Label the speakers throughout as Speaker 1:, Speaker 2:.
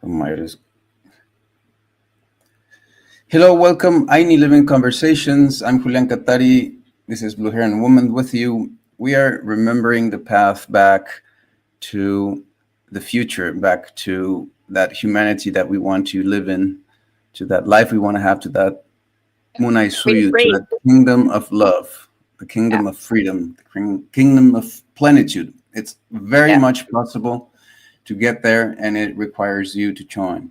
Speaker 1: Myra's. Hello, welcome. I Need Living Conversations. I'm Julian Catari. This is Blue Hair and Woman with you. We are remembering the path back to the future, back to that humanity that we want to live in, to that life we want to have, to that Munai
Speaker 2: Be
Speaker 1: Suyu, to
Speaker 2: free.
Speaker 1: that kingdom of love, the kingdom
Speaker 2: Yeah.
Speaker 1: of freedom, the kingdom of plenitude. It's very
Speaker 2: Yeah.
Speaker 1: much possible to get there, and it requires you to join.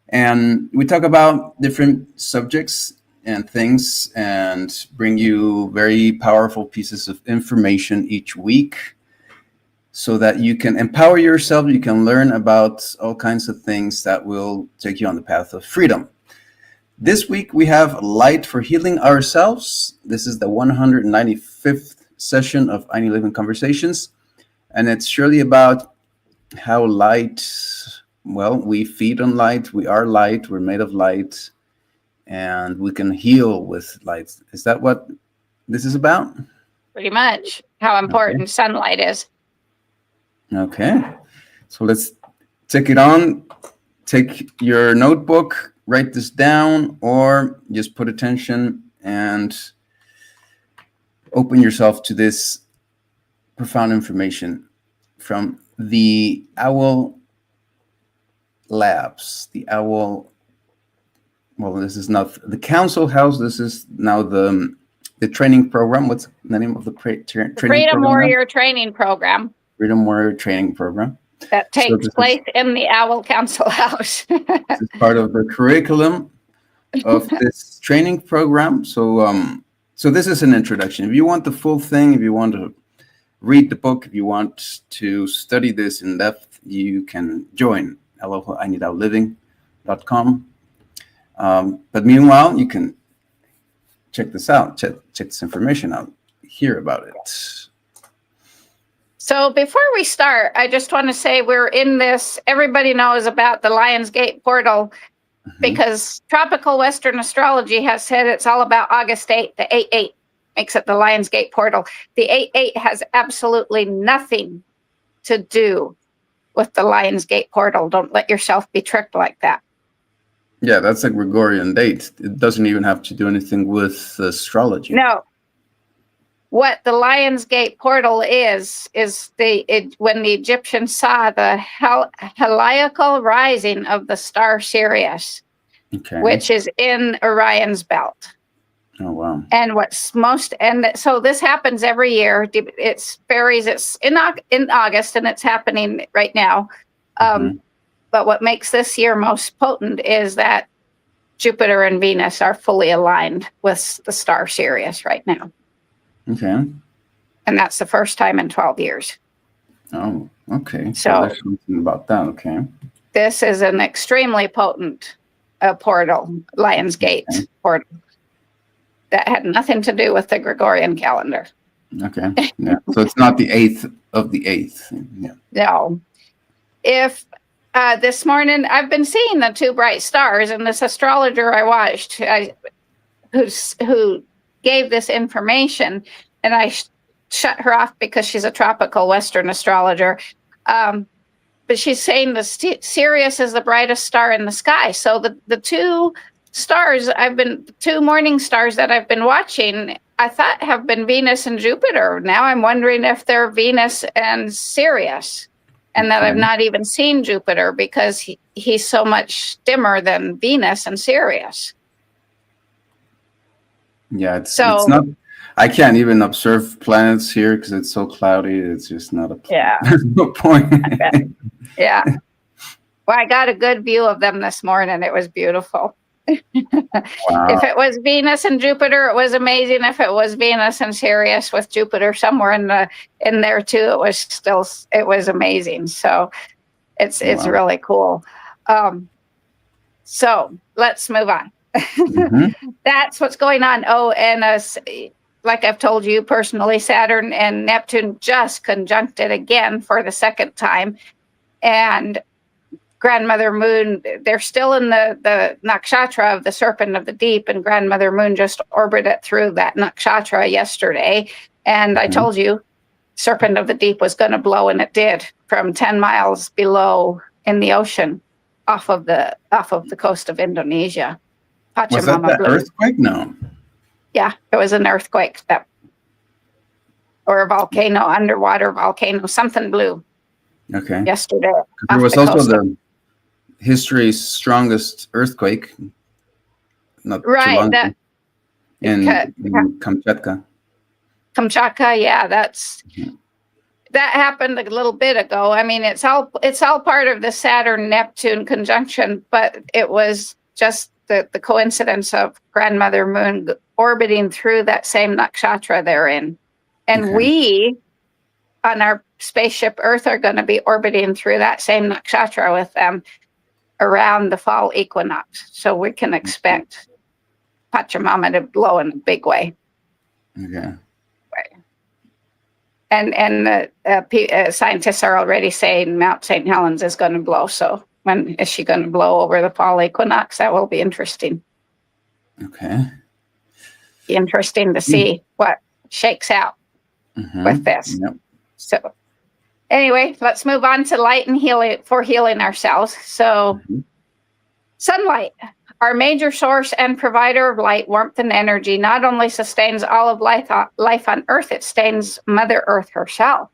Speaker 1: And we talk about different subjects and things and bring you very powerful pieces of information each week so that you can empower yourself. You can learn about all kinds of things that will take you on the path of freedom. This week we have Light for Healing Ourselves. This is the 195th session of I Need Living Conversations. And it's surely about how light, well, we feed on light, we are light, we're made of light, and we can heal with light. Is that what this is about?
Speaker 2: Pretty much how important sunlight is.
Speaker 1: Okay. So let's take it on. Take your notebook, write this down, or just put attention and open yourself to this profound information from the Owl Labs. The Owl, well, this is not the Council House. This is now the training program. What's the name of the training
Speaker 2: Freedom
Speaker 1: program?
Speaker 2: Warrior Training Program
Speaker 1: Freedom Warrior Training Program.
Speaker 2: that takes place in the Owl Council House.
Speaker 1: This is part of the curriculum of this training program. So this is an introduction. If you want the full thing, if you want to read the book, if you want to study this in depth, you can join INeedOutLiving.com. But meanwhile, you can check this out, check this information out, hear about it.
Speaker 2: So before we start, I just want to say we're in this, everybody knows about the Lionsgate portal because Tropical Western Astrology has said it's all about August 8th, the 8/8 makes it the Lionsgate portal. The 8/8 has absolutely nothing to do with the Lionsgate portal. Don't let yourself be tricked like that.
Speaker 1: Yeah, that's a Gregorian date. It doesn't even have to do anything with astrology.
Speaker 2: No. What the Lionsgate portal is when the Egyptians saw the heliacal rising of the star Sirius, which is in Orion's belt.
Speaker 1: Oh, wow.
Speaker 2: And so this happens every year. It varies. It's in August, and it's happening right now. But what makes this year most potent is that Jupiter and Venus are fully aligned with the star Sirius right now.
Speaker 1: Okay.
Speaker 2: And that's the first time in 12 years.
Speaker 1: Oh, okay.
Speaker 2: So
Speaker 1: there's something about that. Okay.
Speaker 2: This is an extremely potent portal, Lionsgate portal, that had nothing to do with the Gregorian calendar.
Speaker 1: Okay. Yeah. So it's not the 8th of the 8th. Yeah.
Speaker 2: No. If this morning I've been seeing the two bright stars, and this astrologer I watched, who gave this information, and I shut her off because she's a tropical Western astrologer. But she's saying the Sirius is the brightest star in the sky. So the two stars two morning stars that I've been watching, I thought have been Venus and Jupiter. Now I'm wondering if they're Venus and Sirius, and that I've not even seen Jupiter because he's so much dimmer than Venus and Sirius.
Speaker 1: Yeah, it's not. I can't even observe planets here because it's so cloudy. It's just not a.
Speaker 2: Yeah.
Speaker 1: There's no point.
Speaker 2: Yeah. Well, I got a good view of them this morning. It was beautiful.
Speaker 1: Wow.
Speaker 2: If it was Venus and Jupiter, it was amazing. If it was Venus and Sirius with Jupiter somewhere in there too, it was amazing. So it's really cool. So let's move on. That's what's going on. Oh, and like I've told you personally, Saturn and Neptune just conjuncted again for the second time. And Grandmother Moon, they're still in the nakshatra of the Serpent of the Deep, and Grandmother Moon just orbited through that nakshatra yesterday. And I told you, Serpent of the Deep was going to blow, and it did, from 10 miles below in the ocean off of the coast of Indonesia.
Speaker 1: Was that
Speaker 2: Pachamama
Speaker 1: the
Speaker 2: Blue.
Speaker 1: earthquake? No.
Speaker 2: Yeah, it was an earthquake or a volcano, underwater volcano, something blew
Speaker 1: Okay.
Speaker 2: yesterday.
Speaker 1: There
Speaker 2: off
Speaker 1: was
Speaker 2: the
Speaker 1: also
Speaker 2: coast of-
Speaker 1: the history's strongest earthquake not too
Speaker 2: Right,
Speaker 1: long
Speaker 2: that-
Speaker 1: ago in
Speaker 2: Ka-
Speaker 1: Kamchatka.
Speaker 2: Kamchatka, yeah, that happened a little bit ago. I mean, it's all part of the Saturn-Neptune conjunction, but it was just the coincidence of Grandmother Moon orbiting through that same nakshatra they're in. And
Speaker 1: Okay.
Speaker 2: we, on our spaceship Earth, are going to be orbiting through that same nakshatra with them around the fall equinox. So we can expect Pachamama to blow in a big way.
Speaker 1: Okay.
Speaker 2: And scientists are already saying Mount St. Helens is going to blow. So when is she going to blow over the fall equinox? That will be interesting.
Speaker 1: Okay.
Speaker 2: Be interesting to see what shakes out
Speaker 1: Mhm.
Speaker 2: with this.
Speaker 1: Yep.
Speaker 2: So anyway, let's move on to light and healing for healing ourselves. So
Speaker 1: Mhm.
Speaker 2: sunlight, our major source and provider of light, warmth, and energy, not only sustains all of life on Earth, it sustains Mother Earth herself.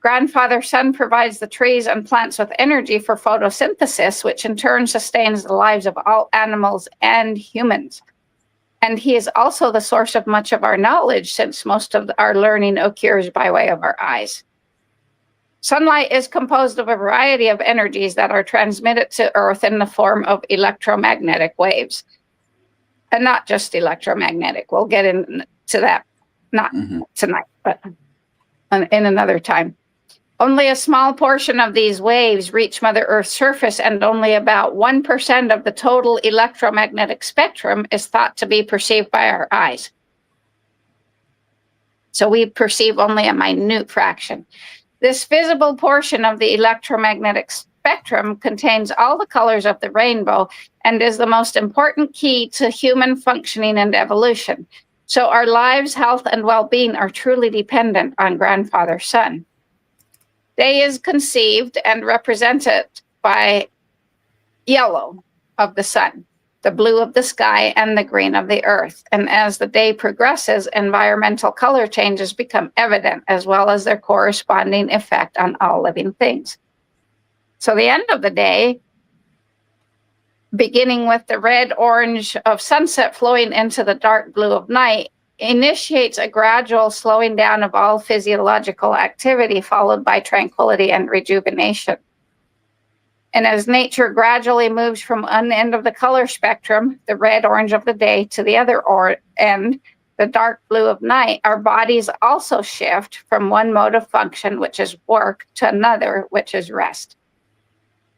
Speaker 2: Grandfather Sun provides the trees and plants with energy for photosynthesis, which in turn sustains the lives of all animals and humans. And he is also the source of much of our knowledge, since most of our learning occurs by way of our eyes. Sunlight is composed of a variety of energies that are transmitted to Earth in the form of electromagnetic waves. And not just electromagnetic. We'll get into that, not
Speaker 1: Mhm.
Speaker 2: tonight, but in another time. Only a small portion of these waves reach Mother Earth's surface, and only about 1% of the total electromagnetic spectrum is thought to be perceived by our eyes. So we perceive only a minute fraction. This visible portion of the electromagnetic spectrum contains all the colors of the rainbow and is the most important key to human functioning and evolution. So our lives, health, and well-being are truly dependent on Grandfather Sun. Day is conceived and represented by yellow of the sun, the blue of the sky, and the green of the earth. And as the day progresses, environmental color changes become evident, as well as their corresponding effect on all living things. So the end of the day, beginning with the red-orange of sunset flowing into the dark blue of night, initiates a gradual slowing down of all physiological activity, followed by tranquility and rejuvenation. And as nature gradually moves from one end of the color spectrum, the red-orange of the day, to the other end, the dark blue of night, our bodies also shift from one mode of function, which is work, to another, which is rest.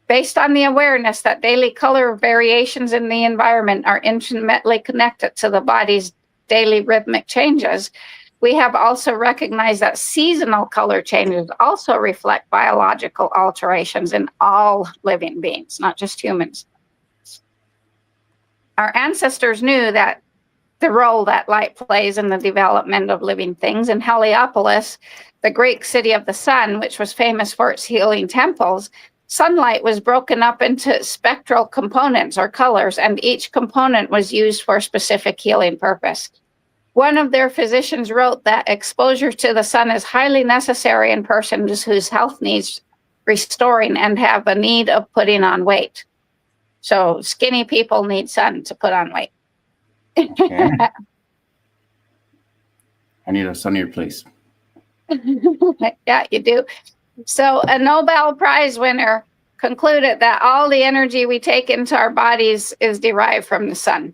Speaker 2: Based on the awareness that daily color variations in the environment are intimately connected to the body's daily rhythmic changes, we have also recognized that seasonal color changes also reflect biological alterations in all living beings, not just humans. Our ancestors knew that the role that light plays in the development of living things. In Heliopolis, the Greek city of the sun, which was famous for its healing temples, sunlight was broken up into spectral components or colors, and each component was used for a specific healing purpose. One of their physicians wrote that exposure to the sun is highly necessary in persons whose health needs restoring and have a need of putting on weight. So skinny people need sun to put on weight.
Speaker 1: Okay. I need a sunnier place.
Speaker 2: Yeah, you do. So a Nobel Prize winner concluded that all the energy we take into our bodies is derived from the sun.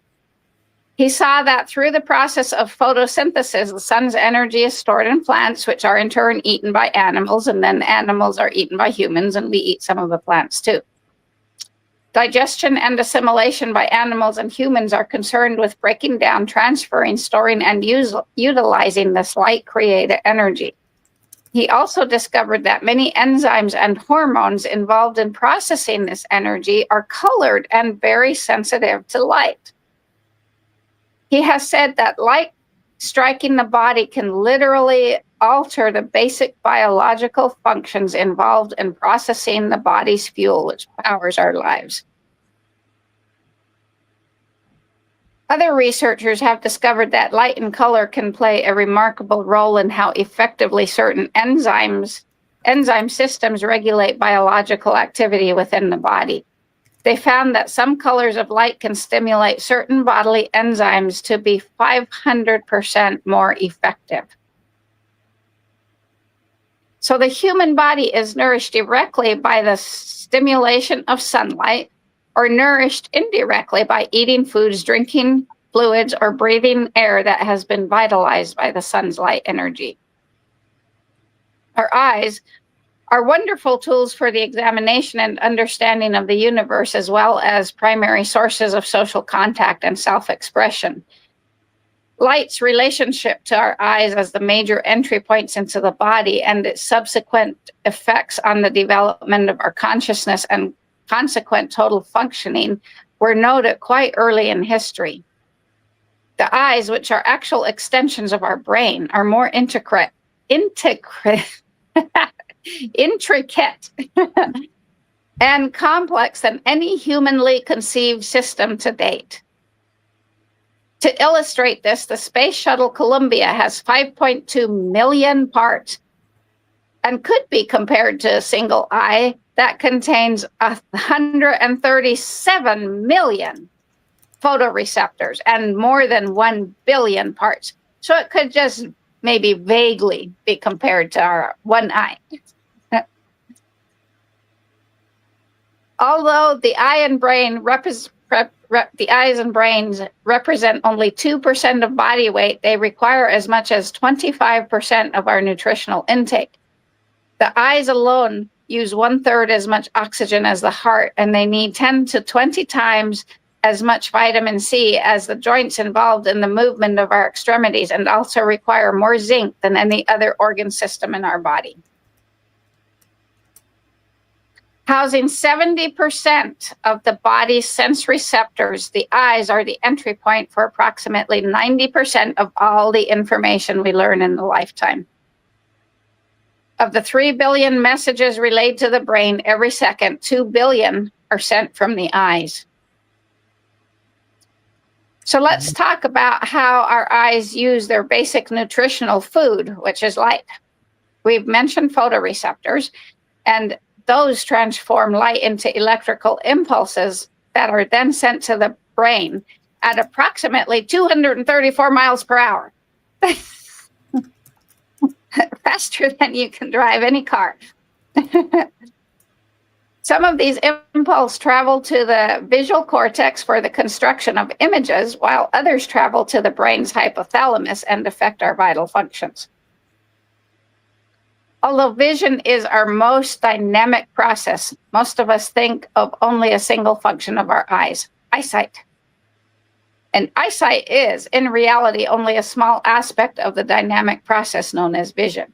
Speaker 2: He saw that through the process of photosynthesis, the sun's energy is stored in plants, which are in turn eaten by animals, and then animals are eaten by humans, and we eat some of the plants too. Digestion and assimilation by animals and humans are concerned with breaking down, transferring, storing, and utilizing this light-created energy. He also discovered that many enzymes and hormones involved in processing this energy are colored and very sensitive to light. He has said that light striking the body can literally alter the basic biological functions involved in processing the body's fuel, which powers our lives. Other researchers have discovered that light and color can play a remarkable role in how effectively certain enzyme systems regulate biological activity within the body. They found that some colors of light can stimulate certain bodily enzymes to be 500% more effective. So the human body is nourished directly by the stimulation of sunlight, or nourished indirectly by eating foods, drinking fluids, or breathing air that has been vitalized by the sun's light energy. Our eyes are wonderful tools for the examination and understanding of the universe, as well as primary sources of social contact and self-expression. Light's relationship to our eyes as the major entry points into the body and its subsequent effects on the development of our consciousness and consequent total functioning were noted quite early in history. The eyes, which are actual extensions of our brain, are more intricate and complex than any humanly conceived system to date. To illustrate this, the Space Shuttle Columbia has 5.2 million parts and could be compared to a single eye that contains 137 million photoreceptors and more than 1 billion parts. So it could just maybe vaguely be compared to our one eye. Although the eyes and brains represent only 2% of body weight, they require as much as 25% of our nutritional intake. The eyes alone use 1/3 as much oxygen as the heart, and they need 10 to 20 times as much vitamin C as the joints involved in the movement of our extremities, and also require more zinc than any other organ system in our body. Housing 70% of the body's sense receptors, the eyes are the entry point for approximately 90% of all the information we learn in a lifetime. Of the 3 billion messages relayed to the brain every second, 2 billion are sent from the eyes. So let's talk about how our eyes use their basic nutritional food, which is light. We've mentioned photoreceptors, and those transform light into electrical impulses that are then sent to the brain at approximately 234 miles per hour. Faster than you can drive any car. Some of these impulses travel to the visual cortex for the construction of images, while others travel to the brain's hypothalamus and affect our vital functions. Although vision is our most dynamic process, most of us think of only a single function of our eyes, eyesight. And eyesight is, in reality, only a small aspect of the dynamic process known as vision.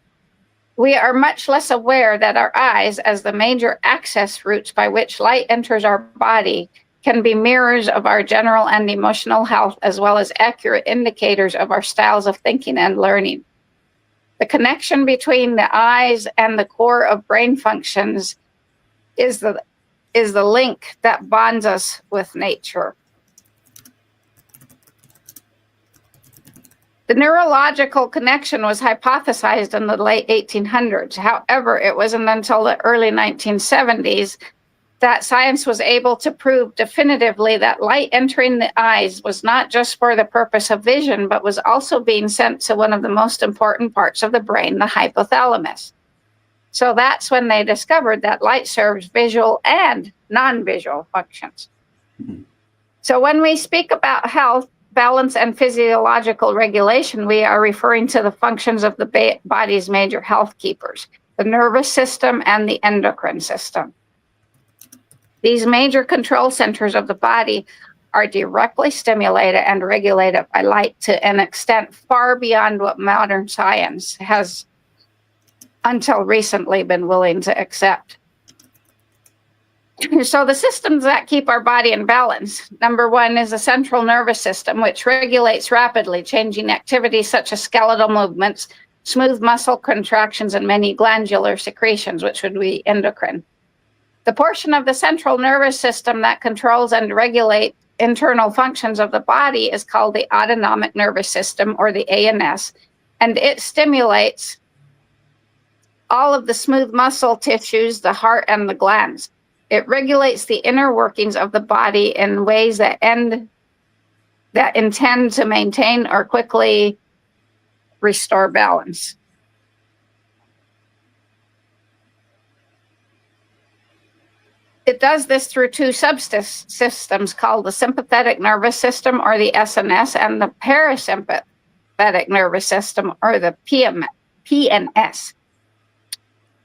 Speaker 2: We are much less aware that our eyes, as the major access routes by which light enters our body, can be mirrors of our general and emotional health, as well as accurate indicators of our styles of thinking and learning. The connection between the eyes and the core of brain functions is the link that bonds us with nature. The neurological connection was hypothesized in the late 1800s. However, it wasn't until the early 1970s that science was able to prove definitively that light entering the eyes was not just for the purpose of vision, but was also being sent to one of the most important parts of the brain, the hypothalamus. So that's when they discovered that light serves visual and non-visual functions. So when we speak about health, balance, and physiological regulation, we are referring to the functions of the body's major health keepers, the nervous system and the endocrine system. These major control centers of the body are directly stimulated and regulated by light to an extent far beyond what modern science has until recently been willing to accept. So the systems that keep our body in balance, number one is the central nervous system, which regulates rapidly changing activities such as skeletal movements, smooth muscle contractions, and many glandular secretions, which would be endocrine. The portion of the central nervous system that controls and regulates internal functions of the body is called the autonomic nervous system, or the ANS, and it stimulates all of the smooth muscle tissues, the heart, and the glands. It regulates the inner workings of the body in ways that intend to maintain or quickly restore balance. It does this through two subsystems called the sympathetic nervous system, or the SNS, and the parasympathetic nervous system, or the PNS.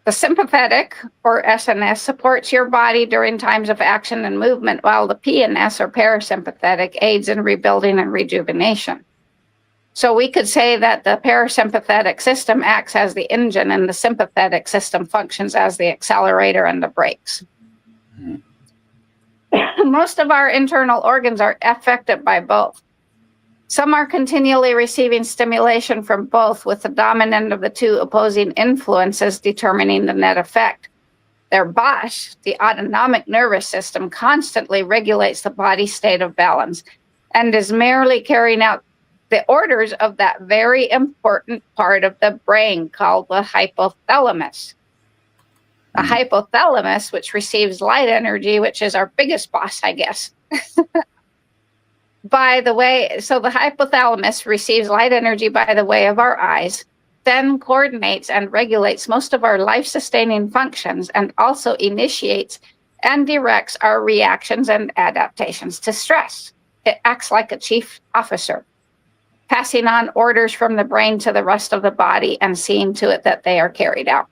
Speaker 2: The sympathetic, or SNS, supports your body during times of action and movement, while the PNS, or parasympathetic, aids in rebuilding and rejuvenation. So we could say that the parasympathetic system acts as the engine and the sympathetic system functions as the accelerator and the brakes. Most of our internal organs are affected by both. Some are continually receiving stimulation from both, with the dominant of the two opposing influences determining the net effect. Their BOSH, the autonomic nervous system, constantly regulates the body state of balance and is merely carrying out the orders of that very important part of the brain called the hypothalamus. The hypothalamus, which receives light energy, which is our biggest boss, I guess. By the way, so the hypothalamus receives light energy by the way of our eyes, then coordinates and regulates most of our life-sustaining functions, and also initiates and directs our reactions and adaptations to stress. It acts like a chief officer, passing on orders from the brain to the rest of the body and seeing to it that they are carried out.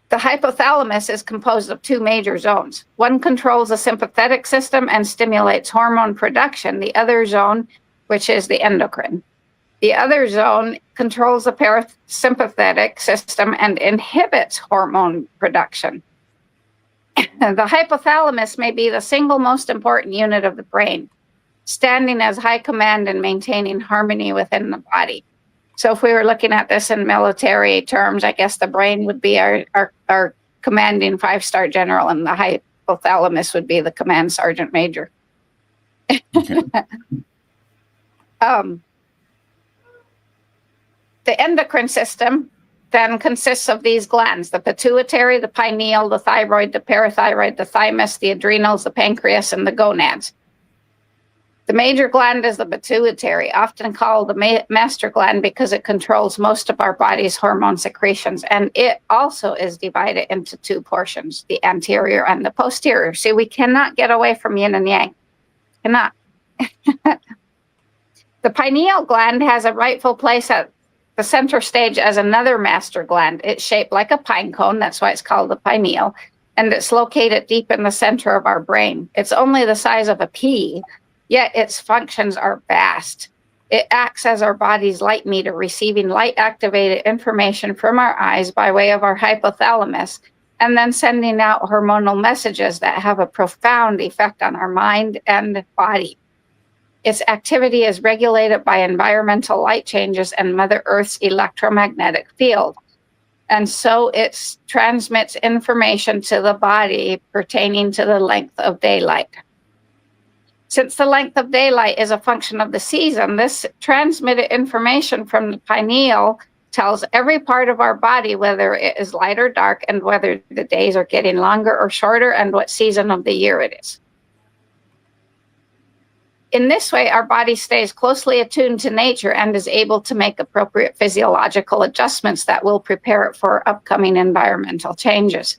Speaker 2: The hypothalamus is composed of two major zones. One controls the sympathetic system and stimulates hormone production. The other zone, which is the endocrine. The other zone controls the parasympathetic system and inhibits hormone production. The hypothalamus may be the single most important unit of the brain, standing as high command and maintaining harmony within the body. So if we were looking at this in military terms, I guess the brain would be our commanding 5-star general, and the hypothalamus would be the command sergeant major. Okay. The endocrine system then consists of these glands: the pituitary, the pineal, the thyroid, the parathyroid, the thymus, the adrenals, the pancreas, and the gonads. The major gland is the pituitary, often called the master gland because it controls most of our body's hormone secretions, and it also is divided into two portions, the anterior and the posterior. See, we cannot get away from yin and yang. Cannot. The pineal gland has a rightful place at the center stage as another master gland. It's shaped like a pine cone, that's why it's called the pineal, and it's located deep in the center of our brain. It's only the size of a pea, yet its functions are vast. It acts as our body's light meter, receiving light-activated information from our eyes by way of our hypothalamus, and then sending out hormonal messages that have a profound effect on our mind and body. Its activity is regulated by environmental light changes and Mother Earth's electromagnetic field. And so it transmits information to the body pertaining to the length of daylight. Since the length of daylight is a function of the season, this transmitted information from the pineal tells every part of our body whether it is light or dark, and whether the days are getting longer or shorter, and what season of the year it is. In this way, our body stays closely attuned to nature and is able to make appropriate physiological adjustments that will prepare it for upcoming environmental changes.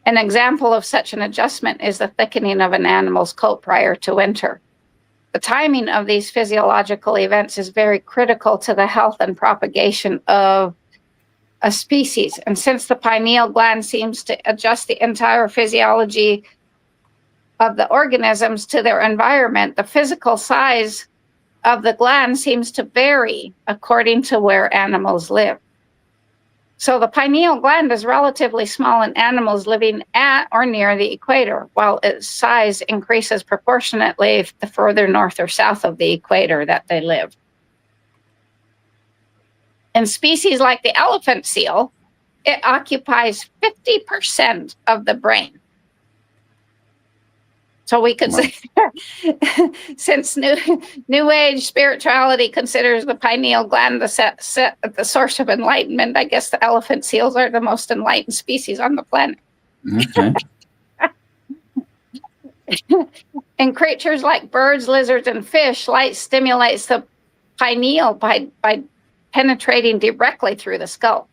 Speaker 2: An example of such an adjustment is the thickening of an animal's coat prior to winter. The timing of these physiological events is very critical to the health and propagation of a species. And since the pineal gland seems to adjust the entire physiology of the organisms to their environment, the physical size of the gland seems to vary according to where animals live. So the pineal gland is relatively small in animals living at or near the equator, while its size increases proportionately the further north or south of the equator that they live. In species like the elephant seal, it occupies 50% of the brain. So we could say, since New Age spirituality considers the pineal gland the source of enlightenment, I guess the elephant seals are the most enlightened species on the planet.
Speaker 1: Okay.
Speaker 2: In creatures like birds, lizards, and fish, light stimulates the pineal by penetrating directly through the skull.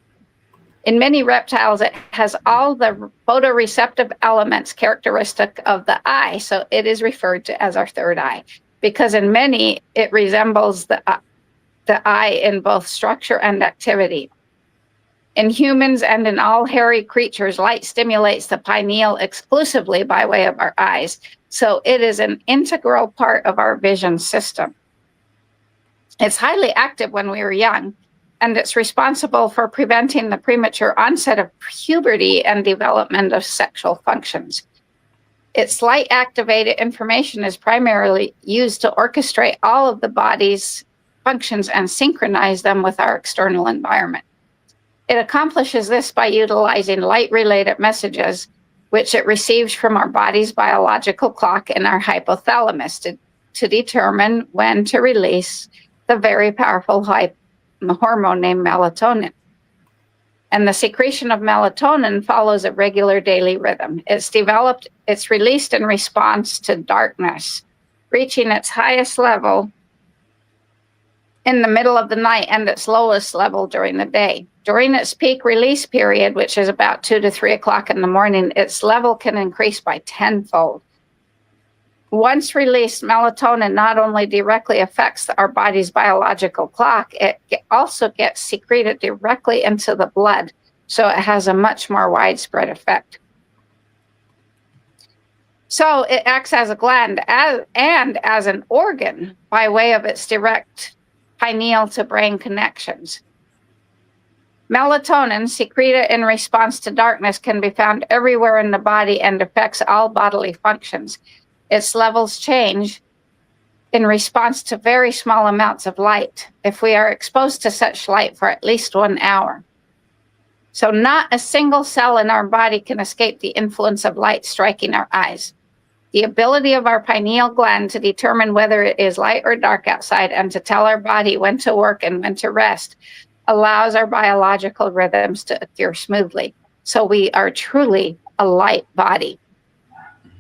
Speaker 2: In many reptiles, it has all the photoreceptive elements characteristic of the eye, so it is referred to as our third eye, because in many, it resembles the eye in both structure and activity. In humans and in all hairy creatures, light stimulates the pineal exclusively by way of our eyes, so it is an integral part of our vision system. It's highly active when we are young, and it's responsible for preventing the premature onset of puberty and development of sexual functions. Its light-activated information is primarily used to orchestrate all of the body's functions and synchronize them with our external environment. It accomplishes this by utilizing light-related messages, which it receives from our body's biological clock in our hypothalamus to determine when to release the very powerful hormone named melatonin. And the secretion of melatonin follows a regular daily rhythm. It's released in response to darkness, reaching its highest level in the middle of the night and its lowest level during the day. During its peak release period, which is about 2 to 3 o'clock in the morning, its level can increase by tenfold. Once released, melatonin not only directly affects our body's biological clock, it also gets secreted directly into the blood, so it has a much more widespread effect. So it acts as a gland and as an organ by way of its direct pineal to brain connections. Melatonin, secreted in response to darkness, can be found everywhere in the body and affects all bodily functions. Its levels change in response to very small amounts of light if we are exposed to such light for at least 1 hour. So not a single cell in our body can escape the influence of light striking our eyes. The ability of our pineal gland to determine whether it is light or dark outside and to tell our body when to work and when to rest allows our biological rhythms to adhere smoothly. So we are truly a light body.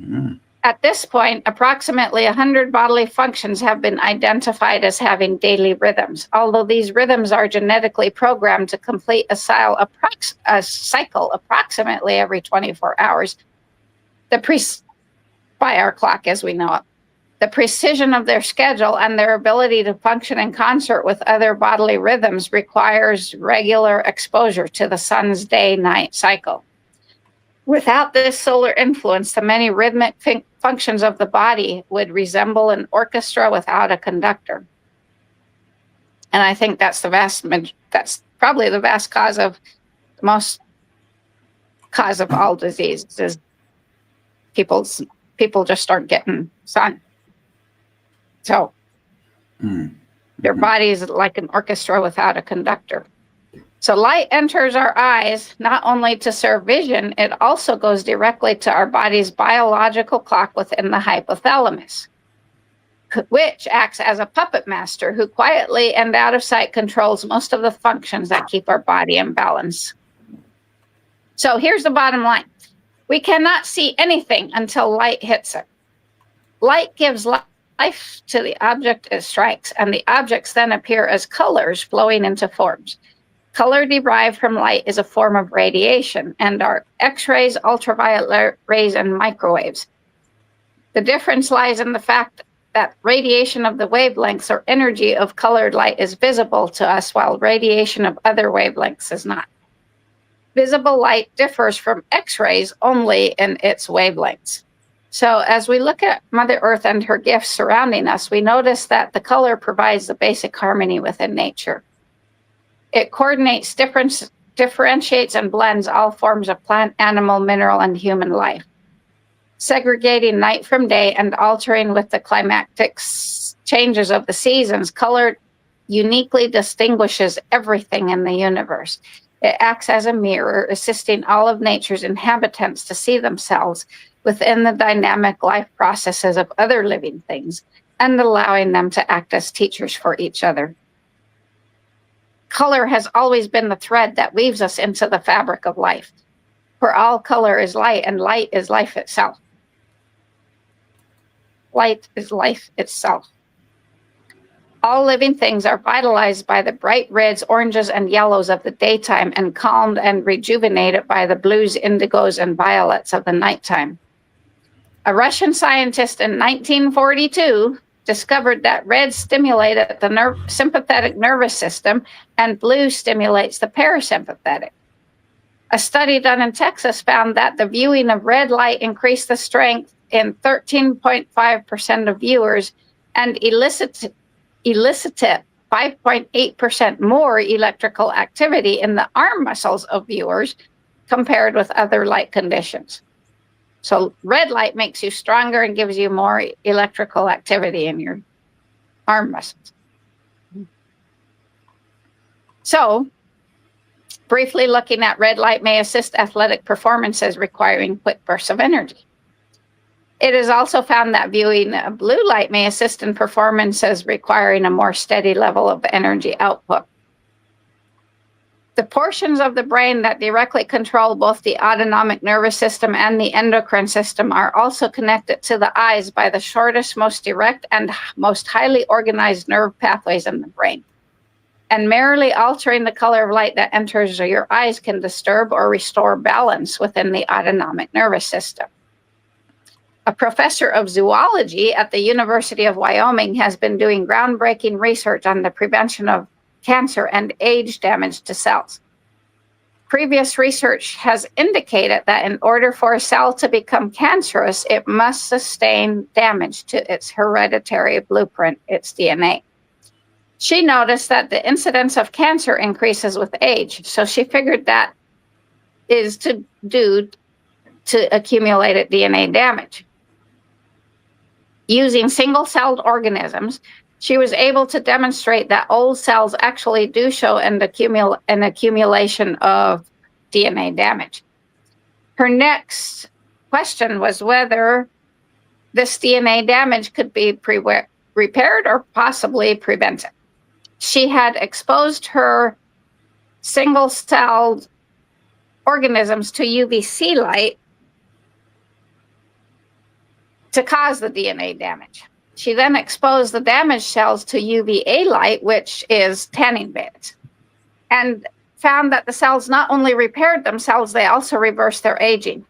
Speaker 2: Mm-hmm. At this point, approximately 100 bodily functions have been identified as having daily rhythms. Although these rhythms are genetically programmed to complete a cycle approximately every 24 hours, by our clock as we know it. The precision of their schedule and their ability to function in concert with other bodily rhythms requires regular exposure to the sun's day-night cycle. Without this solar influence, the many rhythmic functions of the body would resemble an orchestra without a conductor. And I think that's probably the vast cause of all diseases is people just aren't getting sun. So their body is like an orchestra without a conductor. So light enters our eyes not only to serve vision, it also goes directly to our body's biological clock within the hypothalamus, which acts as a puppet master who quietly and out of sight controls most of the functions that keep our body in balance. So here's the bottom line. We cannot see anything until light hits it. Light gives life to the object it strikes, and the objects then appear as colors flowing into forms. Color derived from light is a form of radiation and are X-rays, ultraviolet rays, and microwaves. The difference lies in the fact that radiation of the wavelengths or energy of colored light is visible to us while radiation of other wavelengths is not. Visible light differs from X-rays only in its wavelengths. So as we look at Mother Earth and her gifts surrounding us, we notice that the color provides the basic harmony within nature. It coordinates, differentiates, and blends all forms of plant, animal, mineral, and human life, segregating night from day and altering with the climatic changes of the seasons. Color uniquely distinguishes everything in the universe. It acts as a mirror, assisting all of nature's inhabitants to see themselves within the dynamic life processes of other living things and allowing them to act as teachers for each other. Color has always been the thread that weaves us into the fabric of life. For all color is light, and light is life itself. Light is life itself. All living things are vitalized by the bright reds, oranges, and yellows of the daytime and calmed and rejuvenated by the blues, indigos, and violets of the nighttime. A Russian scientist in 1942 discovered that red stimulated the sympathetic nervous system and blue stimulates the parasympathetic. A study done in Texas found that the viewing of red light increased the strength in 13.5% of viewers and elicited 5.8% more electrical activity in the arm muscles of viewers compared with other light conditions. So red light makes you stronger and gives you more electrical activity in your arm muscles. So, briefly looking at red light may assist athletic performances requiring quick bursts of energy. It is also found that viewing blue light may assist in performances requiring a more steady level of energy output. The portions of the brain that directly control both the autonomic nervous system and the endocrine system are also connected to the eyes by the shortest, most direct, and most highly organized nerve pathways in the brain. And merely altering the color of light that enters your eyes can disturb or restore balance within the autonomic nervous system. A professor of zoology at the University of Wyoming has been doing groundbreaking research on the prevention of cancer and age damage to cells. Previous research has indicated that in order for a cell to become cancerous, it must sustain damage to its hereditary blueprint, its DNA. She noticed that the incidence of cancer increases with age, so she figured that is due to accumulated DNA damage. Using single-celled organisms, she was able to demonstrate that old cells actually do show an accumulation of DNA damage. Her next question was whether this DNA damage could be repaired or possibly prevented. She had exposed her single-celled organisms to UVC light to cause the DNA damage. She then exposed the damaged cells to UVA light, which is tanning beds, and found that the cells not only repaired themselves, they also reversed their aging.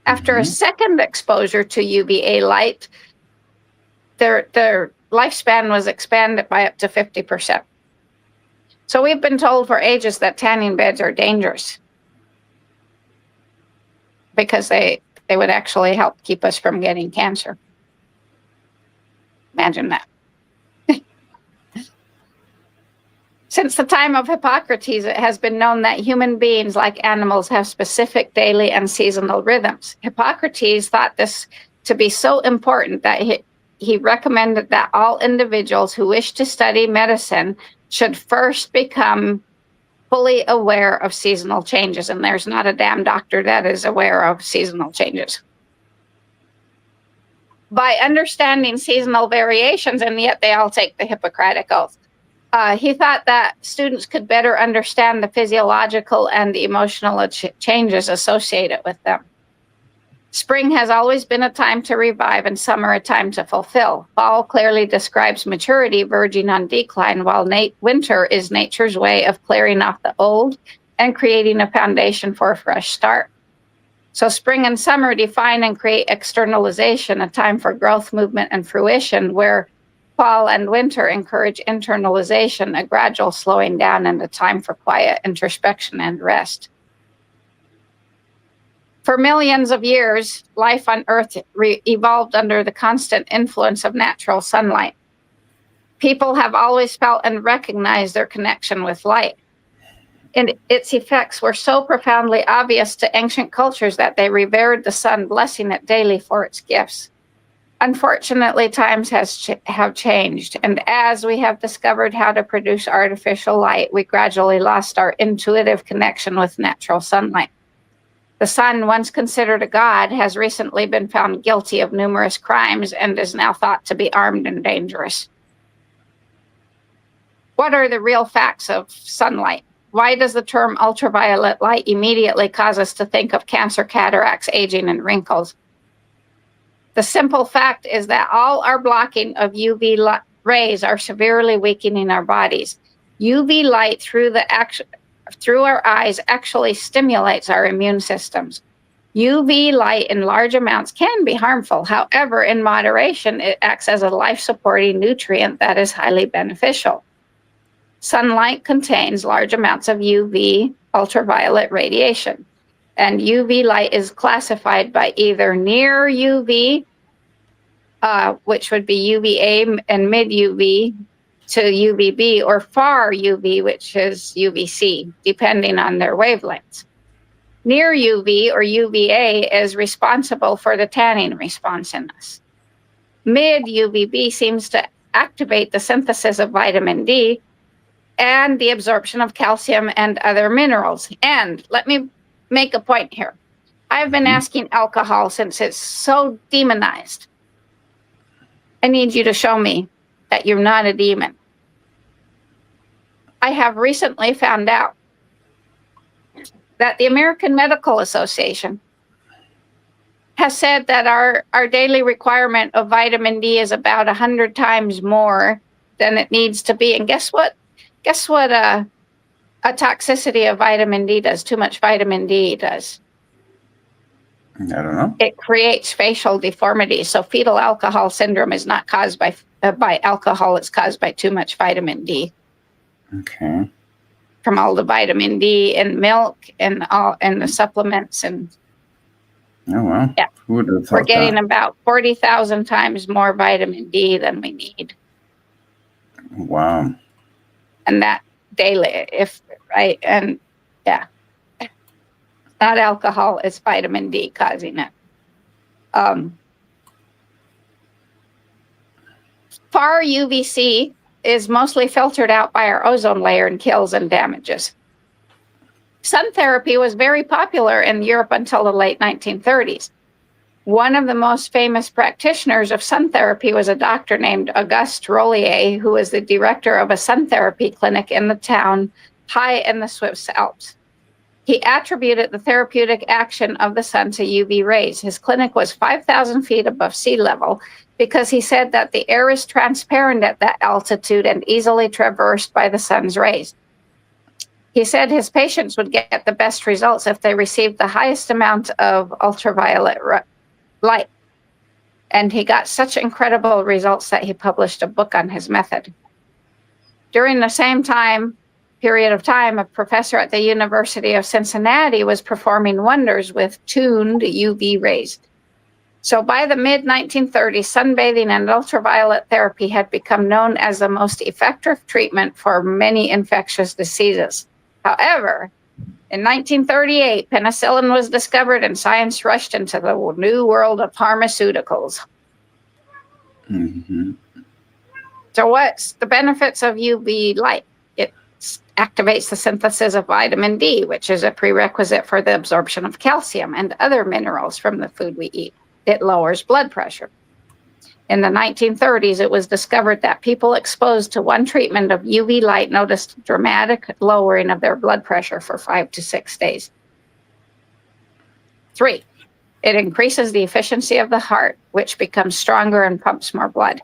Speaker 2: After a second exposure to UVA light, their lifespan was expanded by up to 50%. So we've been told for ages that tanning beds are dangerous because they would actually help keep us from getting cancer. Imagine that. Since the time of Hippocrates, it has been known that human beings, like animals, have specific daily and seasonal rhythms. Hippocrates thought this to be so important that he recommended that all individuals who wish to study medicine should first become fully aware of seasonal changes. And there's not a damn doctor that is aware of seasonal changes. By understanding seasonal variations, and yet they all take the Hippocratic Oath, he thought that students could better understand the physiological and emotional changes associated with them. Spring has always been a time to revive and summer a time to fulfill. Fall clearly describes maturity verging on decline, while winter is nature's way of clearing off the old and creating a foundation for a fresh start. So spring and summer define and create externalization, a time for growth, movement, and fruition, where fall and winter encourage internalization, a gradual slowing down, and a time for quiet introspection and rest. For millions of years, life on Earth evolved under the constant influence of natural sunlight. People have always felt and recognized their connection with light. And its effects were so profoundly obvious to ancient cultures that they revered the sun, blessing it daily for its gifts. Unfortunately, times have changed, and as we have discovered how to produce artificial light, we gradually lost our intuitive connection with natural sunlight. The sun, once considered a god, has recently been found guilty of numerous crimes and is now thought to be armed and dangerous. What are the real facts of sunlight? Why does the term ultraviolet light immediately cause us to think of cancer, cataracts, aging, and wrinkles? The simple fact is that all our blocking of UV rays are severely weakening our bodies. UV light through our eyes actually stimulates our immune systems. UV light in large amounts can be harmful. However, in moderation, it acts as a life-supporting nutrient that is highly beneficial. Sunlight contains large amounts of UV ultraviolet radiation, and UV light is classified by either near UV, which would be UVA and mid UV, to UVB, or far UV, which is UVC, depending on their wavelengths. Near UV or UVA is responsible for the tanning response in us. Mid UVB seems to activate the synthesis of vitamin D and the absorption of calcium and other minerals. And let me make a point here. I've been asking alcohol since it's so demonized. I need you to show me that you're not a demon. I have recently found out that the American Medical Association has said that our daily requirement of vitamin D is about 100 times more than it needs to be. And guess what? Guess what a toxicity of vitamin D does? Too much vitamin D does.
Speaker 1: I don't know.
Speaker 2: It creates facial deformities. So fetal alcohol syndrome is not caused by alcohol. It's caused by too much vitamin D.
Speaker 1: Okay.
Speaker 2: From all the vitamin D in milk and the supplements and.
Speaker 1: Oh wow.
Speaker 2: Yeah.
Speaker 1: Who would have thought
Speaker 2: We're getting
Speaker 1: that?
Speaker 2: about 40,000 times more vitamin D than we need.
Speaker 1: Wow.
Speaker 2: And that daily, right? And yeah. Not alcohol, it's vitamin D causing it. Far UVC is mostly filtered out by our ozone layer and kills and damages. Sun therapy was very popular in Europe until the late 1930s. One of the most famous practitioners of sun therapy was a doctor named Auguste Rollier, who was the director of a sun therapy clinic in the town high in the Swiss Alps. He attributed the therapeutic action of the sun to UV rays. His clinic was 5,000 feet above sea level because he said that the air is transparent at that altitude and easily traversed by the sun's rays. He said his patients would get the best results if they received the highest amount of ultraviolet light. And he got such incredible results that he published a book on his method. During the same period of time, a professor at the University of Cincinnati was performing wonders with tuned UV rays. So by the mid-1930s, sunbathing and ultraviolet therapy had become known as the most effective treatment for many infectious diseases. However, in 1938, penicillin was discovered and science rushed into the new world of pharmaceuticals.
Speaker 1: Mm-hmm.
Speaker 2: So what's the benefits of UV light? It activates the synthesis of vitamin D, which is a prerequisite for the absorption of calcium and other minerals from the food we eat. It lowers blood pressure. In the 1930s, it was discovered that people exposed to one treatment of UV light noticed dramatic lowering of their blood pressure for 5 to 6 days. 3, it increases the efficiency of the heart, which becomes stronger and pumps more blood.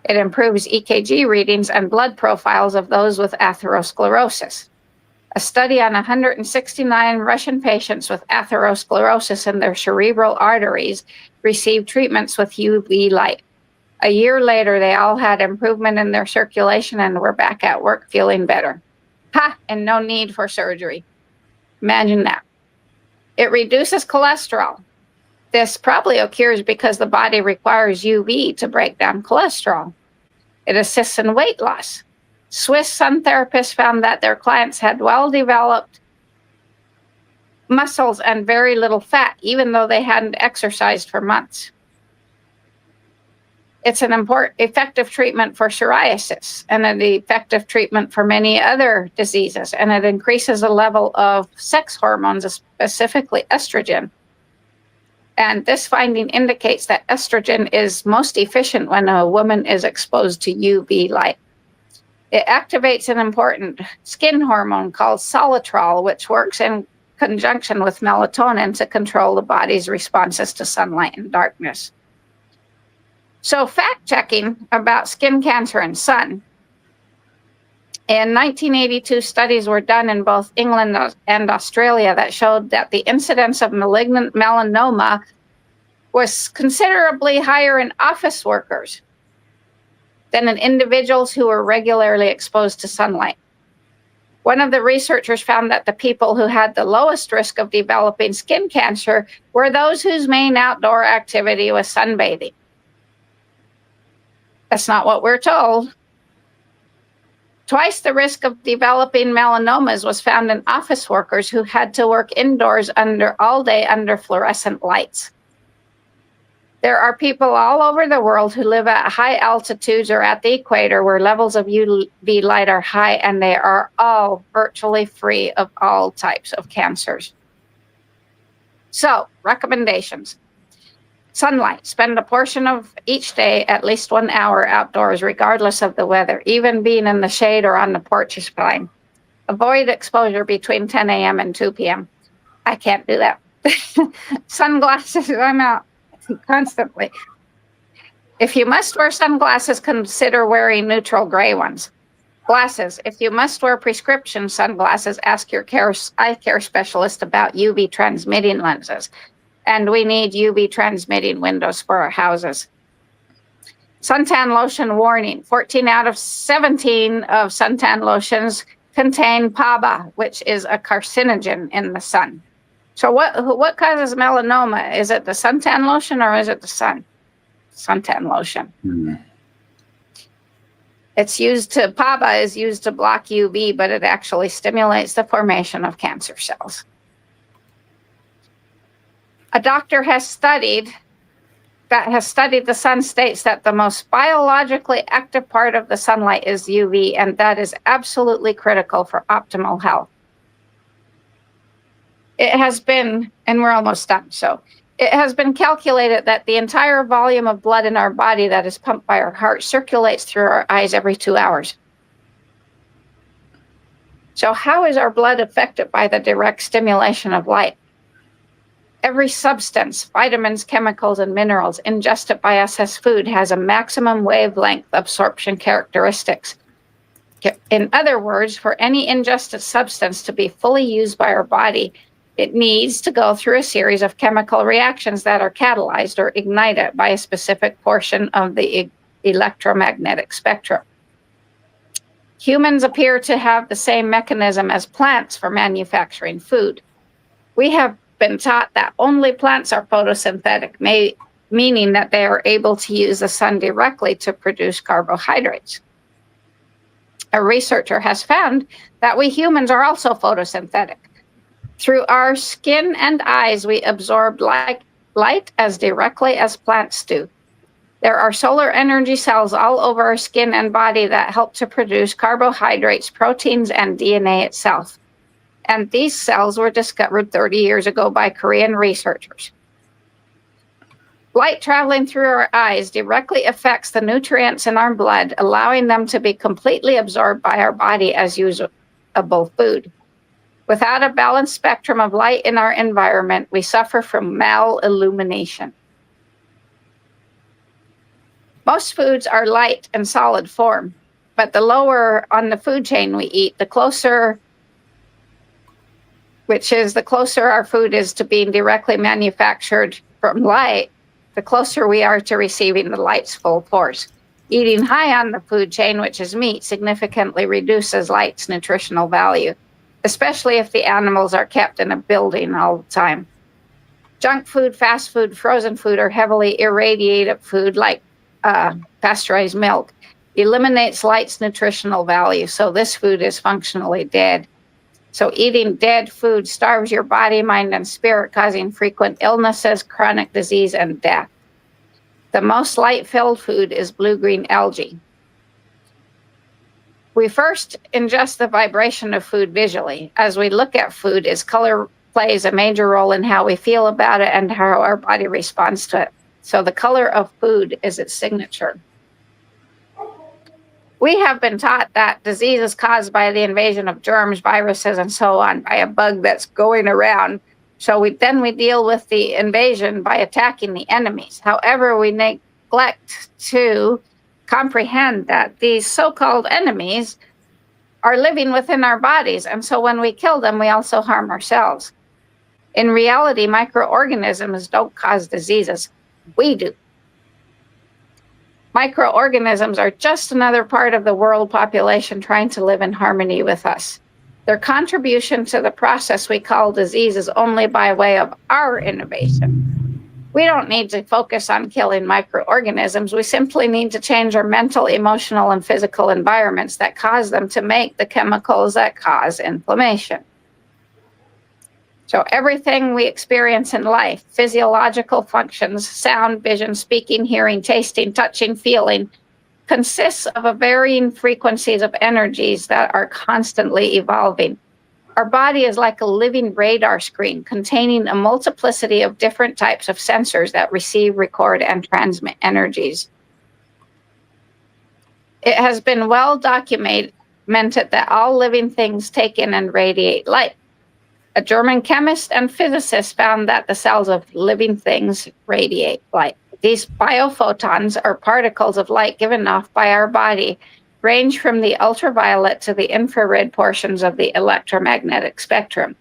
Speaker 2: It improves EKG readings and blood profiles of those with atherosclerosis. A study on 169 Russian patients with atherosclerosis in their cerebral arteries received treatments with UV light. A year later, they all had improvement in their circulation and were back at work feeling better. And no need for surgery. Imagine that. It reduces cholesterol. This probably occurs because the body requires UV to break down cholesterol. It assists in weight loss. Swiss sun therapists found that their clients had well-developed muscles and very little fat, even though they hadn't exercised for months. It's an effective treatment for psoriasis and an effective treatment for many other diseases. And it increases the level of sex hormones, specifically estrogen. And this finding indicates that estrogen is most efficient when a woman is exposed to UV light. It activates an important skin hormone called solatral, which works in conjunction with melatonin to control the body's responses to sunlight and darkness. So, fact-checking about skin cancer and sun. In 1982, studies were done in both England and Australia that showed that the incidence of malignant melanoma was considerably higher in office workers than in individuals who were regularly exposed to sunlight. One of the researchers found that the people who had the lowest risk of developing skin cancer were those whose main outdoor activity was sunbathing. That's not what we're told. Twice the risk of developing melanomas was found in office workers who had to work indoors all day under fluorescent lights. There are people all over the world who live at high altitudes or at the equator where levels of UV light are high, and they are all virtually free of all types of cancers. So, recommendations. Sunlight. Spend a portion of each day at least 1 hour outdoors, regardless of the weather. Even being in the shade or on the porch is fine. Avoid exposure between 10 a.m. and 2 p.m. I can't do that. Sunglasses, I'm out constantly. If you must wear sunglasses, consider wearing neutral gray ones. Glasses. If you must wear prescription sunglasses, ask your eye care specialist about UV transmitting lenses. And we need UV transmitting windows for our houses. Suntan lotion warning. 14 out of 17 of suntan lotions contain PABA, which is a carcinogen in the sun. So what causes melanoma? Is it the suntan lotion or is it the sun? Suntan lotion. Mm-hmm. PABA is used to block UV, but it actually stimulates the formation of cancer cells. A doctor has studied the sun states that the most biologically active part of the sunlight is UV, and that is absolutely critical for optimal health. It has been, and we're almost done, so it has been calculated that the entire volume of blood in our body that is pumped by our heart circulates through our eyes every 2 hours. So how is our blood affected by the direct stimulation of light? Every substance, vitamins, chemicals, and minerals ingested by us as food has a maximum wavelength absorption characteristics. In other words, for any ingested substance to be fully used by our body, it needs to go through a series of chemical reactions that are catalyzed or ignited by a specific portion of the electromagnetic spectrum. Humans appear to have the same mechanism as plants for manufacturing food. We have been taught that only plants are photosynthetic, meaning that they are able to use the sun directly to produce carbohydrates. A researcher has found that we humans are also photosynthetic. Through our skin and eyes, we absorb light as directly as plants do. There are solar energy cells all over our skin and body that help to produce carbohydrates, proteins, and DNA itself. And these cells were discovered 30 years ago by Korean researchers. Light traveling through our eyes directly affects the nutrients in our blood, allowing them to be completely absorbed by our body as usable food. Without a balanced spectrum of light in our environment, we suffer from malillumination. Most foods are light and solid form, but the lower on the food chain we eat, the closer our food is to being directly manufactured from light, the closer we are to receiving the light's full force. Eating high on the food chain, which is meat, significantly reduces light's nutritional value, especially if the animals are kept in a building all the time. Junk food, fast food, frozen food, or heavily irradiated food like pasteurized milk eliminates light's nutritional value, so this food is functionally dead. So eating dead food starves your body, mind, and spirit, causing frequent illnesses, chronic disease, and death. The most light-filled food is blue-green algae. We first ingest the vibration of food visually. As we look at food, its color plays a major role in how we feel about it and how our body responds to it. So the color of food is its signature. We have been taught that disease is caused by the invasion of germs, viruses, and so on, by a bug that's going around. So we deal with the invasion by attacking the enemies. However, we neglect to comprehend that these so-called enemies are living within our bodies. And so when we kill them, we also harm ourselves. In reality, microorganisms don't cause diseases. We do. Microorganisms are just another part of the world population trying to live in harmony with us. Their contribution to the process we call disease is only by way of our innovation. We don't need to focus on killing microorganisms. We simply need to change our mental, emotional, and physical environments that cause them to make the chemicals that cause inflammation. So everything we experience in life, physiological functions, sound, vision, speaking, hearing, tasting, touching, feeling, consists of a varying frequencies of energies that are constantly evolving. Our body is like a living radar screen containing a multiplicity of different types of sensors that receive, record, and transmit energies. It has been well documented that all living things take in and radiate light. A German chemist and physicist found that the cells of living things radiate light. These biophotons, or particles of light given off by our body, range from the ultraviolet to the infrared portions of the electromagnetic spectrum.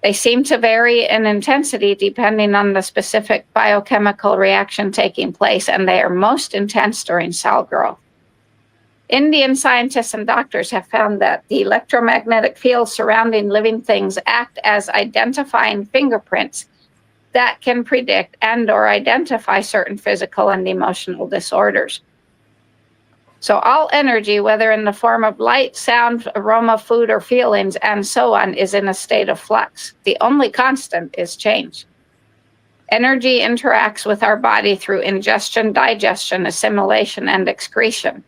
Speaker 2: They seem to vary in intensity depending on the specific biochemical reaction taking place, and they are most intense during cell growth. Indian scientists and doctors have found that the electromagnetic fields surrounding living things act as identifying fingerprints that can predict and/or identify certain physical and emotional disorders. So all energy, whether in the form of light, sound, aroma, food, or feelings, and so on, is in a state of flux. The only constant is change. Energy interacts with our body through ingestion, digestion, assimilation, and excretion.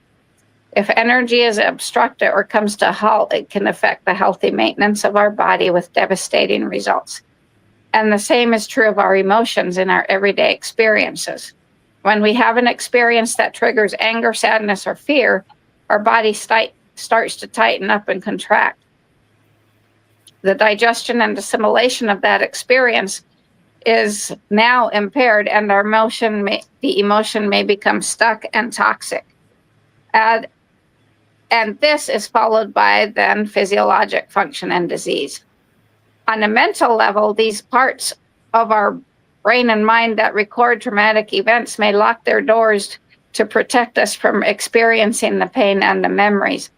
Speaker 2: If energy is obstructed or comes to a halt, it can affect the healthy maintenance of our body with devastating results. And the same is true of our emotions in our everyday experiences. When we have an experience that triggers anger, sadness, or fear, our body starts to tighten up and contract. The digestion and assimilation of that experience is now impaired, and the emotion may become stuck and toxic. And this is followed by then physiologic function and disease. On a mental level, these parts of our brain and mind that record traumatic events may lock their doors to protect us from experiencing the pain and the memories.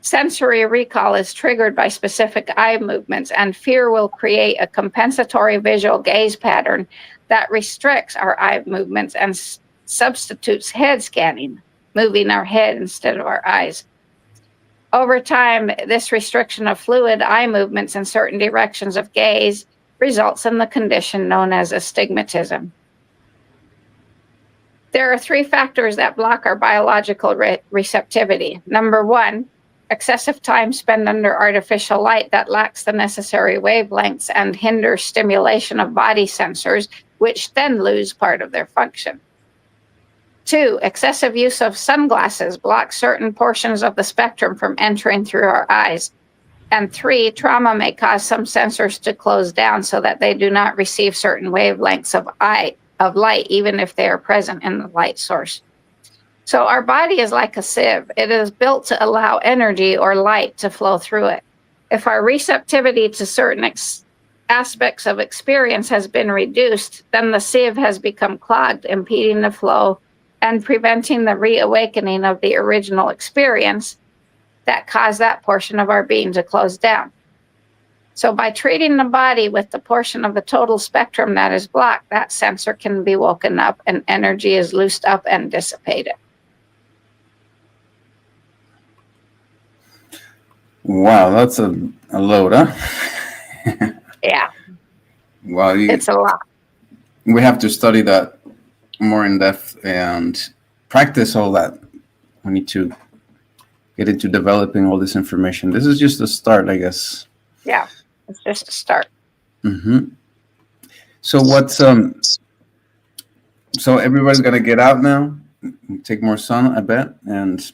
Speaker 2: Sensory recall is triggered by specific eye movements, and fear will create a compensatory visual gaze pattern that restricts our eye movements and substitutes head scanning, moving our head instead of our eyes. Over time, this restriction of fluid eye movements in certain directions of gaze results in the condition known as astigmatism. There are 3 factors that block our biological receptivity. Number 1, excessive time spent under artificial light that lacks the necessary wavelengths and hinders stimulation of body sensors, which then lose part of their function. 2, excessive use of sunglasses blocks certain portions of the spectrum from entering through our eyes. And 3, trauma may cause some sensors to close down so that they do not receive certain wavelengths of light, even if they are present in the light source. So our body is like a sieve. It is built to allow energy or light to flow through it. If our receptivity to certain aspects of experience has been reduced, then the sieve has become clogged, impeding the flow and preventing the reawakening of the original experience that caused that portion of our being to close down. So by treating the body with the portion of the total spectrum that is blocked, that sensor can be woken up and energy is loosed up and dissipated.
Speaker 1: Wow, that's a load, huh?
Speaker 2: Yeah,
Speaker 1: Wow,
Speaker 2: it's a lot.
Speaker 1: we have to study that more in depth and practice all that. We need to get into developing all this information. This is just a start, I guess.
Speaker 2: Yeah, it's just a start.
Speaker 1: Mm-hmm. So what's so everybody's gonna get out now, take more sun, I bet, and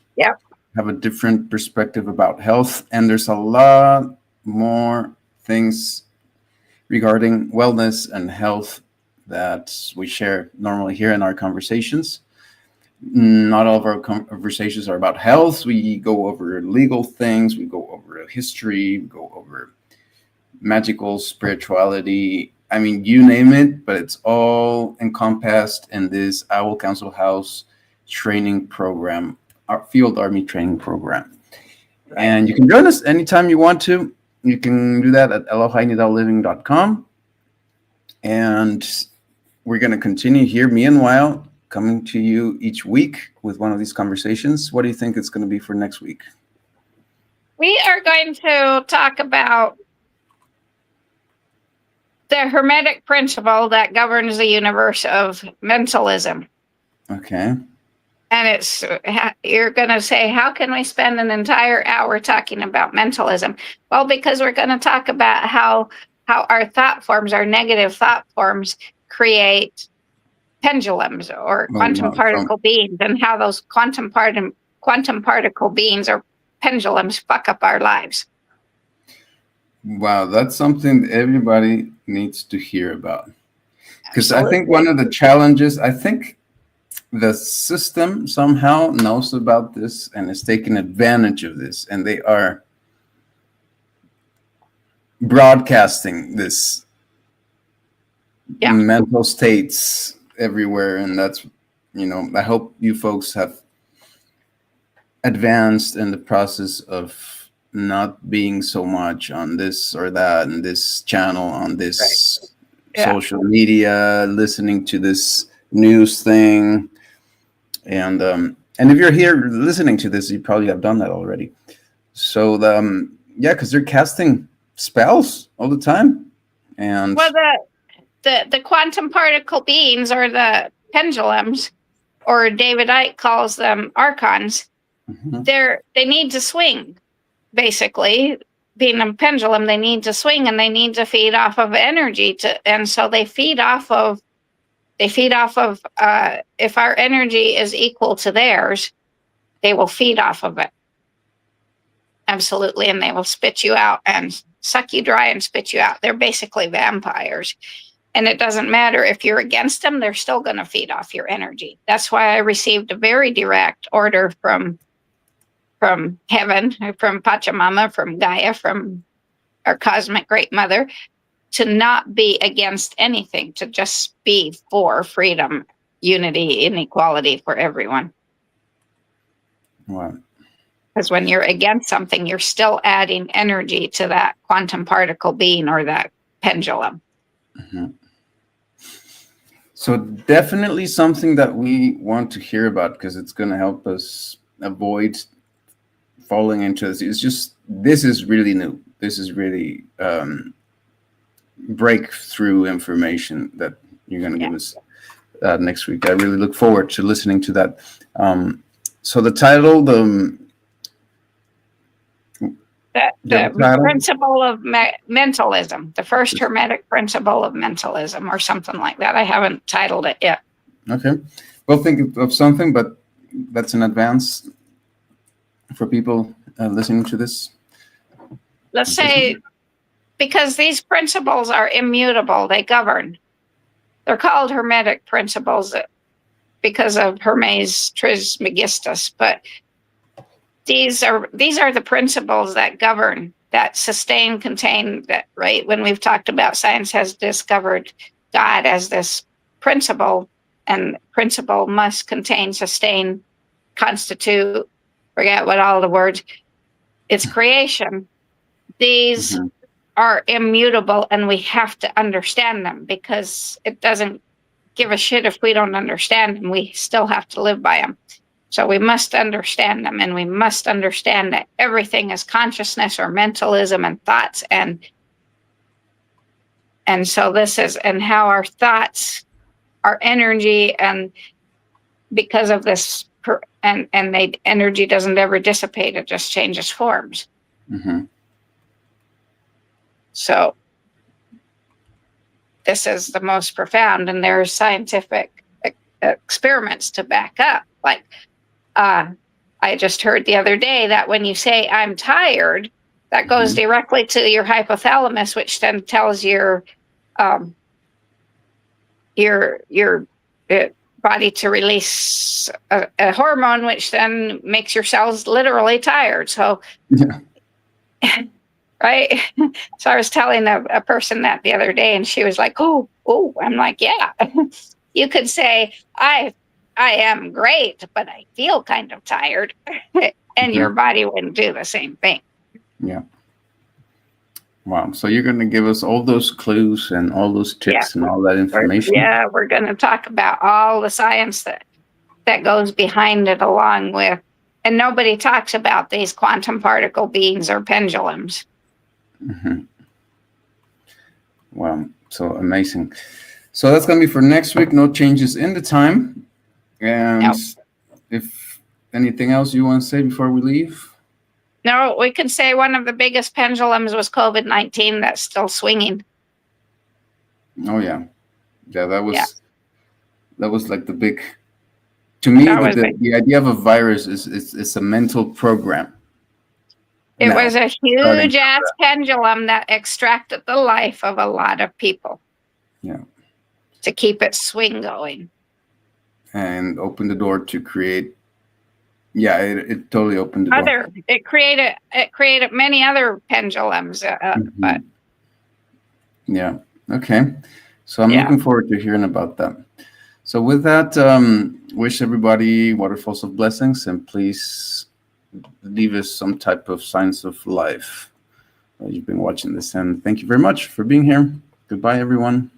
Speaker 1: have a different perspective about health. And there's a lot more things regarding wellness and health that we share normally here in our conversations. Not all of our conversations are about health. We go over legal things, we go over history, we go over magical spirituality. I mean, you name it, but it's all encompassed in this Owl Council House training program, our Field Army training program. Right. And you can join us anytime you want to. You can do that at elohaiNidalLiving.com. And we're going to continue here, meanwhile, coming to you each week with one of these conversations. What do you think it's going to be for next week?
Speaker 2: We are going to talk about the Hermetic principle that governs the universe of mentalism.
Speaker 1: Okay.
Speaker 2: And you're going to say, how can we spend an entire hour talking about mentalism? Well, because we're going to talk about how our thought forms, our negative thought forms, create pendulums or quantum particle beings, and how those quantum particle beings or pendulums fuck up our lives.
Speaker 1: Wow, that's something everybody needs to hear about. Because I think one of the challenges, I think the system somehow knows about this and is taking advantage of this, and they are broadcasting this mental states everywhere. And that's, I hope you folks have advanced in the process of not being so much on this or that and this channel, on this social media, listening to this news thing. And if you're here listening to this, you probably have done that already. So because they're casting spells all the time. And
Speaker 2: well, the quantum particle beings, or the pendulums, or David Icke calls them archons, they need to swing. Basically, being a pendulum, they need to swing, and they need to feed off of energy and so they feed off of if our energy is equal to theirs, they will feed off of it. Absolutely. And they will spit you out and suck you dry and spit you out. They're basically vampires. And it doesn't matter if you're against them, they're still going to feed off your energy. That's why I received a very direct order from heaven, from Pachamama, from Gaia, from our cosmic great mother, to not be against anything, to just be for freedom, unity, inequality for everyone.
Speaker 1: Wow.
Speaker 2: Because when you're against something, you're still adding energy to that quantum particle being or that pendulum.
Speaker 1: Mm-hmm. So definitely something that we want to hear about, because it's going to help us avoid falling into this. It's just, this is really new. This is really breakthrough information that you're going to give us next week. I really look forward to listening to that. So the title, the
Speaker 2: principle of mentalism, the first Hermetic principle of mentalism, or something like that. I haven't titled it yet.
Speaker 1: Okay. We'll think of something, but that's in advance for people listening to this.
Speaker 2: Let's say, because these principles are immutable, they govern. They're called Hermetic principles because of Hermes Trismegistus, but these are the principles that govern, that sustain, contain, that, right? When we've talked about science has discovered God as this principle, and principle must contain, sustain, constitute, forget what all the words, it's creation. These are immutable, and we have to understand them, because it doesn't give a shit if we don't understand them. We still have to live by them. So we must understand them, and we must understand that everything is consciousness or mentalism and thoughts. And so this is, and how our thoughts our energy, and because of this, and energy doesn't ever dissipate; it just changes forms.
Speaker 1: Mm-hmm.
Speaker 2: So this is the most profound, and there's scientific experiments to back up. Like, I just heard the other day that when you say "I'm tired," that goes directly to your hypothalamus, which then tells your body to release a hormone, which then makes your cells literally tired. So,
Speaker 1: Yeah.
Speaker 2: right. So I was telling a person that the other day, and she was like, "Oh." I'm like, "Yeah." You could say, I am great, but I feel kind of tired," and your body wouldn't do the same thing.
Speaker 1: Yeah. Wow. So you're going to give us all those clues and all those tips and all that information.
Speaker 2: We're going to talk about all the science that goes behind it, along with, and nobody talks about these quantum particle beings or pendulums.
Speaker 1: Mm-hmm. Wow. So amazing. So that's going to be for next week. No changes in the time. And if anything else you want to say before we leave?
Speaker 2: No, we could say one of the biggest pendulums was COVID-19 that's still swinging.
Speaker 1: Oh, yeah. Yeah, that was like the big, to me, the idea of a virus is a mental program.
Speaker 2: It was a huge ass pendulum that extracted the life of a lot of people.
Speaker 1: Yeah.
Speaker 2: To keep its swing going.
Speaker 1: And open the door to create. Yeah, it totally opened the door.
Speaker 2: It created many other pendulums, but.
Speaker 1: Yeah. Okay. So I'm looking forward to hearing about that. So with that, wish everybody waterfalls of blessings, and please leave us some type of signs of life. You've been watching this, and thank you very much for being here. Goodbye, everyone.